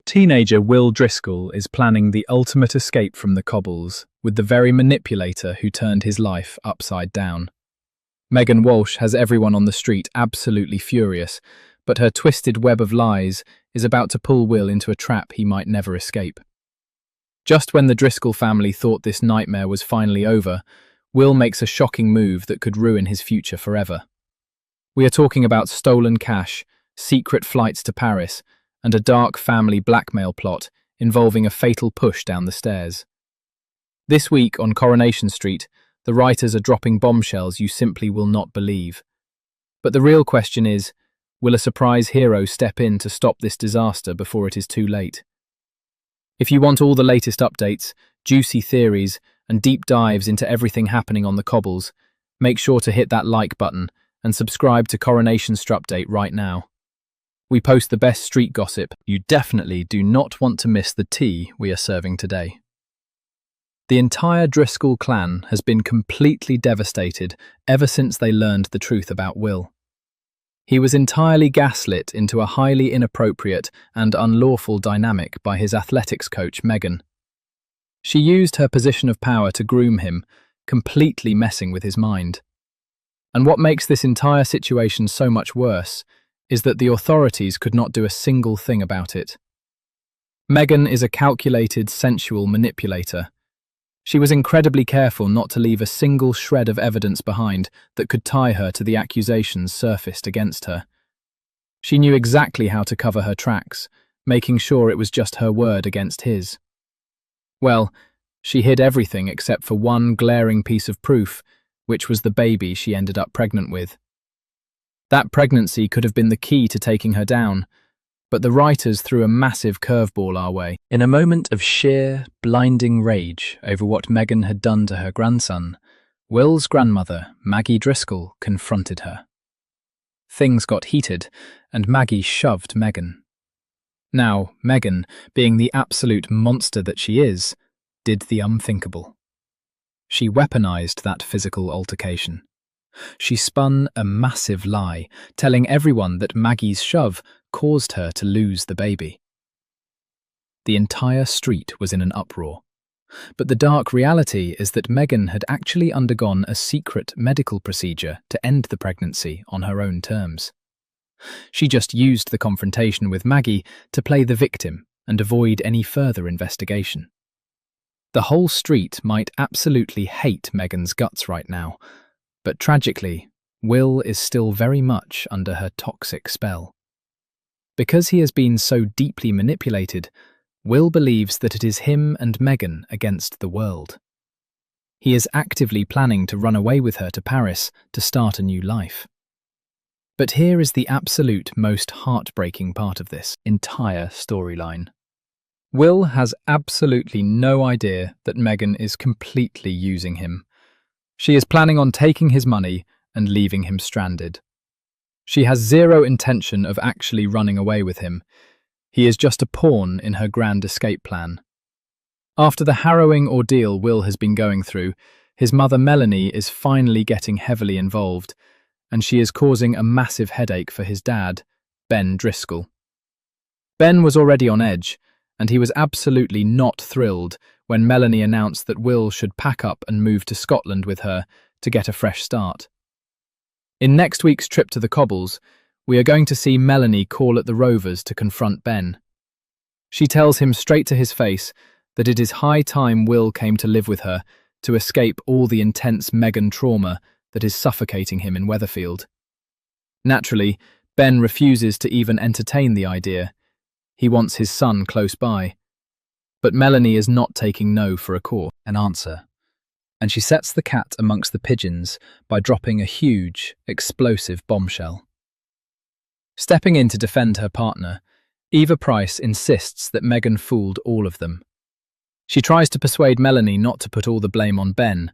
Teenager Will Driscoll is planning the ultimate escape from the cobbles with the very manipulator who turned his life upside down. Megan Walsh has everyone on the street absolutely furious, but her twisted web of lies is about to pull Will into a trap he might never escape. Just when the Driscoll family thought this nightmare was finally over, Will makes a shocking move that could ruin his future forever. We are talking about stolen cash, secret flights to Paris, and a dark family blackmail plot involving a fatal push down the stairs. This week on Coronation Street, the writers are dropping bombshells you simply will not believe. But the real question is, will a surprise hero step in to stop this disaster before it is too late? If you want all the latest updates, juicy theories, and deep dives into everything happening on the cobbles, make sure to hit that like button and subscribe to CoronationST Update right now. We post the best street gossip. You definitely do not want to miss the tea we are serving today. The entire Driscoll clan has been completely devastated ever since they learned the truth about Will. He was entirely gaslit into a highly inappropriate and unlawful dynamic by his athletics coach, Megan. She used her position of power to groom him, completely messing with his mind. And what makes this entire situation so much worse is that the authorities could not do a single thing about it. Megan is a calculated, sensual manipulator. She was incredibly careful not to leave a single shred of evidence behind that could tie her to the accusations surfaced against her. She knew exactly how to cover her tracks, making sure it was just her word against his. Well, she hid everything except for one glaring piece of proof, which was the baby she ended up pregnant with. That pregnancy could have been the key to taking her down, but the writers threw a massive curveball our way. In a moment of sheer, blinding rage over what Megan had done to her grandson, Will's grandmother, Maggie Driscoll, confronted her. Things got heated, and Maggie shoved Megan. Now, Megan, being the absolute monster that she is, did the unthinkable. She weaponized that physical altercation. She spun a massive lie, telling everyone that Maggie's shove caused her to lose the baby. The entire street was in an uproar. But the dark reality is that Megan had actually undergone a secret medical procedure to end the pregnancy on her own terms. She just used the confrontation with Maggie to play the victim and avoid any further investigation. The whole street might absolutely hate Megan's guts right now, but tragically, Will is still very much under her toxic spell. Because he has been so deeply manipulated, Will believes that it is him and Megan against the world. He is actively planning to run away with her to Paris to start a new life. But here is the absolute most heartbreaking part of this entire storyline. Will has absolutely no idea that Megan is completely using him. She is planning on taking his money and leaving him stranded. She has zero intention of actually running away with him. He is just a pawn in her grand escape plan. After the harrowing ordeal Will has been going through, his mother Melanie is finally getting heavily involved, and she is causing a massive headache for his dad, Ben Driscoll. Ben was already on edge, and he was absolutely not thrilled when Melanie announced that Will should pack up and move to Scotland with her to get a fresh start. In next week's trip to the cobbles, we are going to see Melanie call at the Rovers to confront Ben. She tells him straight to his face that it is high time Will came to live with her to escape all the intense Megan trauma that is suffocating him in Weatherfield. Naturally, Ben refuses to even entertain the idea. He wants his son close by. But Melanie is not taking no for an answer, and she sets the cat amongst the pigeons by dropping a huge, explosive bombshell. Stepping in to defend her partner, Eva Price insists that Megan fooled all of them. She tries to persuade Melanie not to put all the blame on Ben,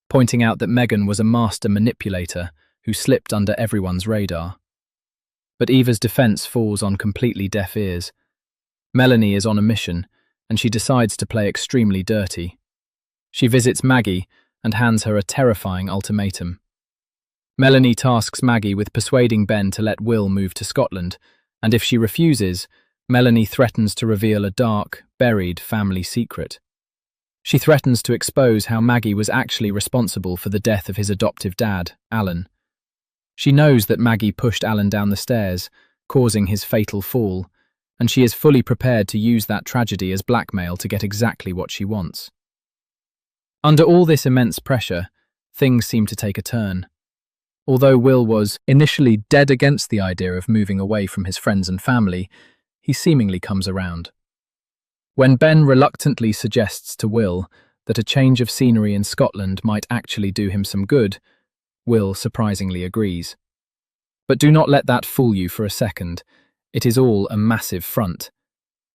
pointing out that Megan was a master manipulator who slipped under everyone's radar. But Eva's defense falls on completely deaf ears. Melanie is on a mission, and she decides to play extremely dirty. She visits Maggie and hands her a terrifying ultimatum. Melanie tasks Maggie with persuading Ben to let Will move to Scotland, and if she refuses, Melanie threatens to reveal a dark, buried family secret. She threatens to expose how Maggie was actually responsible for the death of his adoptive dad, Alan. She knows that Maggie pushed Alan down the stairs, causing his fatal fall, and she is fully prepared to use that tragedy as blackmail to get exactly what she wants. Under all this immense pressure, things seem to take a turn. Although Will was initially dead against the idea of moving away from his friends and family, he seemingly comes around. When Ben reluctantly suggests to Will that a change of scenery in Scotland might actually do him some good, Will surprisingly agrees. But do not let that fool you for a second. It is all a massive front.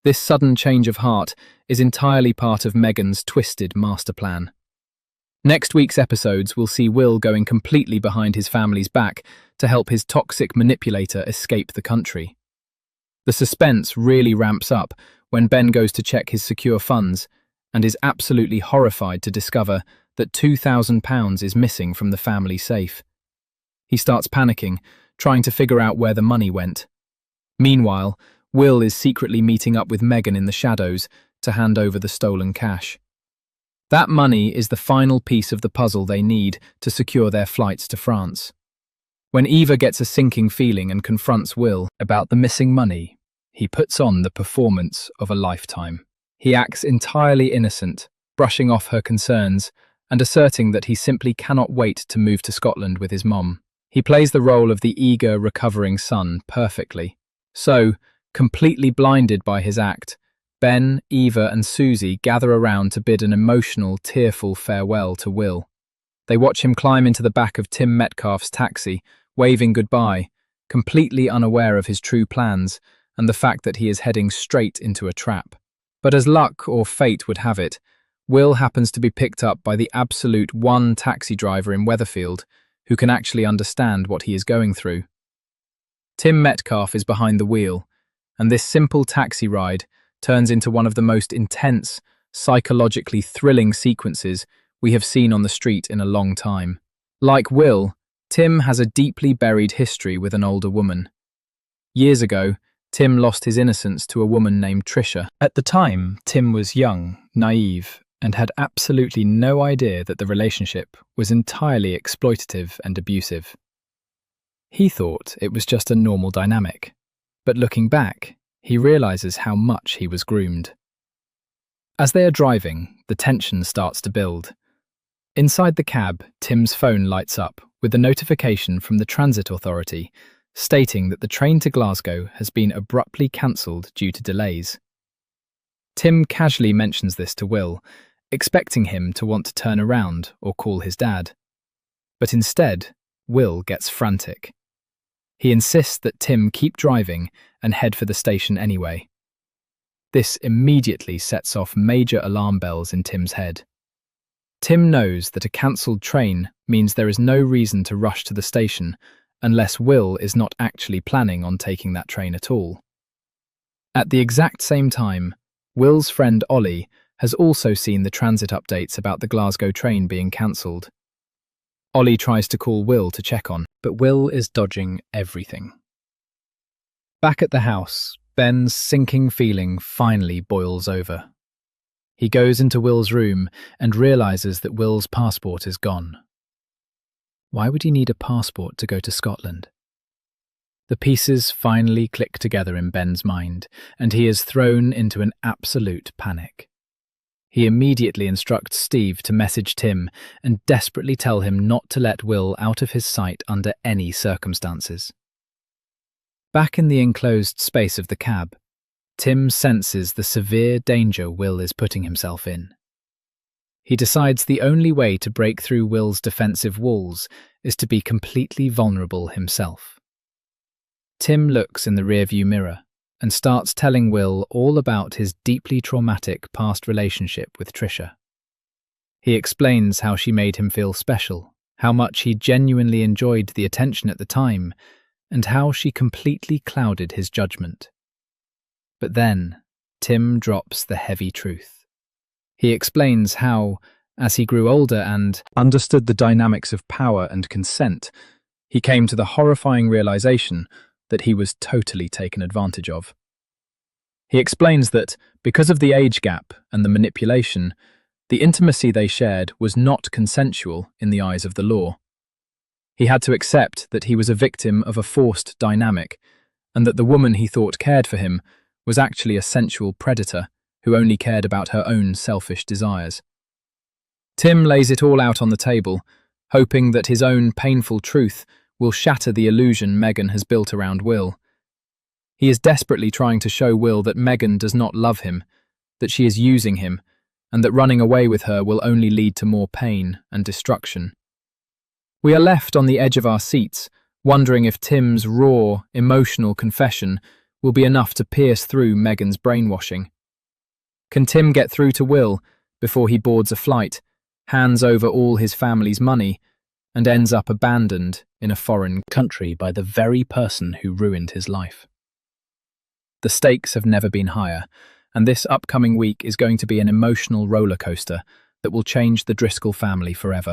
This sudden change of heart is entirely part of Megan's twisted master plan. Next week's episodes will see Will going completely behind his family's back to help his toxic manipulator escape the country. The suspense really ramps up when Ben goes to check his secure funds and is absolutely horrified to discover that £2,000 is missing from the family safe. He starts panicking, trying to figure out where the money went. Meanwhile, Will is secretly meeting up with Megan in the shadows to hand over the stolen cash. That money is the final piece of the puzzle they need to secure their flights to France. When Eva gets a sinking feeling and confronts Will about the missing money, he puts on the performance of a lifetime. He acts entirely innocent, brushing off her concerns and asserting that he simply cannot wait to move to Scotland with his mom. He plays the role of the eager, recovering son perfectly. So, completely blinded by his act, Ben, Eva and Susie gather around to bid an emotional, tearful farewell to Will. They watch him climb into the back of Tim Metcalfe's taxi, waving goodbye, completely unaware of his true plans and the fact that he is heading straight into a trap. But as luck or fate would have it, Will happens to be picked up by the absolute one taxi driver in Weatherfield who can actually understand what he is going through. Tim Metcalfe is behind the wheel, and this simple taxi ride turns into one of the most intense, psychologically thrilling sequences we have seen on the street in a long time. Like Will, Tim has a deeply buried history with an older woman. Years ago, Tim lost his innocence to a woman named Tricia. At the time, Tim was young, naive, and had absolutely no idea that the relationship was entirely exploitative and abusive. He thought it was just a normal dynamic, but looking back, he realizes how much he was groomed. As they are driving, the tension starts to build. Inside the cab, Tim's phone lights up with a notification from the Transit Authority stating that the train to Glasgow has been abruptly cancelled due to delays. Tim casually mentions this to Will, expecting him to want to turn around or call his dad. But instead, Will gets frantic. He insists that Tim keep driving and head for the station anyway. This immediately sets off major alarm bells in Tim's head. Tim knows that a cancelled train means there is no reason to rush to the station unless Will is not actually planning on taking that train at all. At the exact same time, Will's friend Ollie has also seen the transit updates about the Glasgow train being cancelled. Ollie tries to call Will to check on, but Will is dodging everything. Back at the house, Ben's sinking feeling finally boils over. He goes into Will's room and realises that Will's passport is gone. Why would he need a passport to go to Scotland? The pieces finally click together in Ben's mind, and he is thrown into an absolute panic. He immediately instructs Steve to message Tim and desperately tell him not to let Will out of his sight under any circumstances. Back in the enclosed space of the cab, Tim senses the severe danger Will is putting himself in. He decides the only way to break through Will's defensive walls is to be completely vulnerable himself. Tim looks in the rearview mirror and starts telling Will all about his deeply traumatic past relationship with Tricia. He explains how she made him feel special, how much he genuinely enjoyed the attention at the time, and how she completely clouded his judgment. But then, Tim drops the heavy truth. He explains how, as he grew older and understood the dynamics of power and consent, he came to the horrifying realization that he was totally taken advantage of. He explains that, because of the age gap and the manipulation, the intimacy they shared was not consensual in the eyes of the law. He had to accept that he was a victim of a forced dynamic, and that the woman he thought cared for him was actually a sensual predator who only cared about her own selfish desires. Tim lays it all out on the table, hoping that his own painful truth will shatter the illusion Megan has built around Will. He is desperately trying to show Will that Megan does not love him, that she is using him, and that running away with her will only lead to more pain and destruction. We are left on the edge of our seats, wondering if Tim's raw, emotional confession will be enough to pierce through Megan's brainwashing. Can Tim get through to Will before he boards a flight, hands over all his family's money, and ends up abandoned in a foreign country by the very person who ruined his life? The stakes have never been higher, and this upcoming week is going to be an emotional roller coaster that will change the Driscoll family forever.